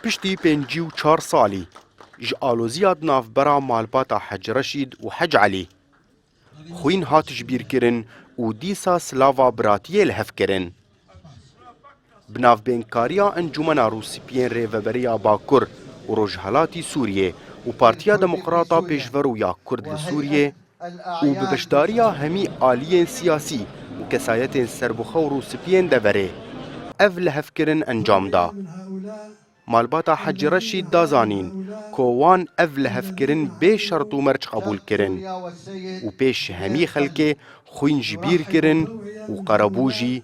پشتی 54 سالی ji aloziya navbera malbata Hec Reşîd û Hec Elî xwîn hat ji bîr kirin û dîsa silava biratiyê li hev kirin. Bi navbênkariya Encûmena Rûspiyên Rêveberiya Bakur û Rojhilatî Sûriyê û Partiya Demokrata Pêşveroya Kurd li Sûriyê û bi beşdariya hemî aliyên siyasî û kesayetên serbixwe û Rûspiyên deverê ev lihevkirin encam da. Malbata Hec Reşîd da zanîn ku wan ev lihevkirin bê şert û merc qebûl kirin û pêş hemî xelkê xwîn ji bîr kirin û qerebû jî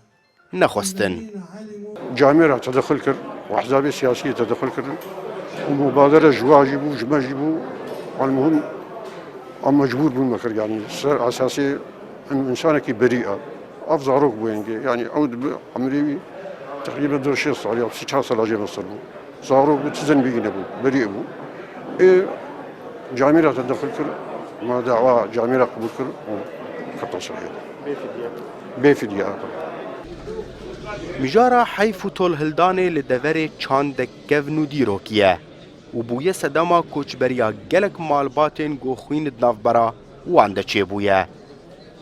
nexwestin. جامعه را تدخل کرد و احزاب سیاسی تدخل کردن و مبادره جواجی بو جمجی بو المهم ام مجبور بون مكر يعني سر اساسي انه انسانك بريء افضل روك بوينجي يعني عود عمري تقريبا دور شيء صار او 6 سنه جاي مصر صاروا بتزن بيجي بو بريء بو جامعه تدخل كر ما دعوه جامعه قبول كر وقطع صحيح بفديه Mijara heyf û tolhildanê li deverê çandek kevn û dîrokî ye û bûye sedema koçberiya gelek malbatên goxwîn di navbera wan de çêbûye.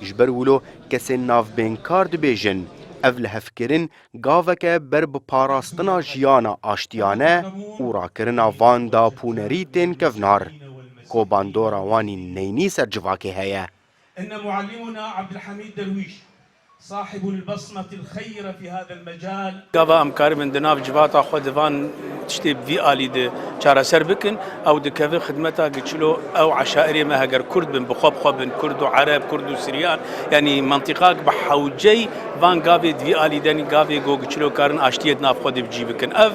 Ji ber wilo kesên navbênkar dibêjin ev lihevkirin gaveke ber bi parastina jiyana aştiyane û rakirina van dapûnerî tên kevnar ku bandora wanî neynî ser civakê heye. صاحب البصمة الخيرة في هذا المجال. قava em karibin di nav civata xwe divan tiştê vî alî de çareser bikin ew dikevin xidmeta giçilo ew eşairê me heger Kurd bin bixwe bixwebin Kurd û Ereb Kurd û Siryan yanî mentîqak bi hewceyî van gavê di vî alî denî gavê got giçilo karin aştiyê di nav xwe de bicî bikin ev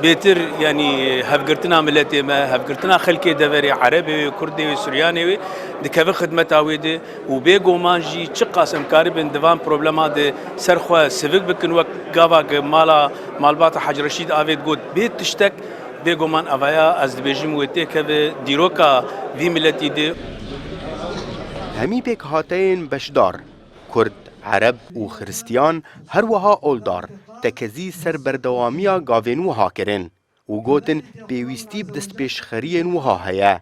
bêtir yanî hevgirtina milletê me hevgirtina xelkê deverê Erebê wê Kurdê wê Suryanê wê dikevin xidmeta wê de û bêgoman jî çi qas em karibin divan problema de ser xwe sivik bikin wek gava mala malbata Hec Reşîd avê got bê tiştek bêgoman evaya ez dibêjim wê têkeve dîroka vî milletî de Hemî pêkhateyên beşdar Kurd, Ereb û Xristiyan her wiha oldar tekezî ser berdewamiya gavên wiha kirin û gotin pêwîstî bi destpêşxeriyên wiha heye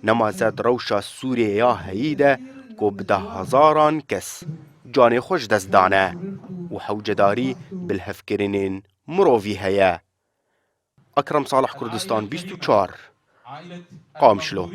nema zed rewşa Sûriyeya heyî de ku bi deh hezaran kes canê xwe ji dest dane û hewcedarî bi lihevkirinên mirovî heye. Ekrem Salih, Kurdistan 24 Qamşlo.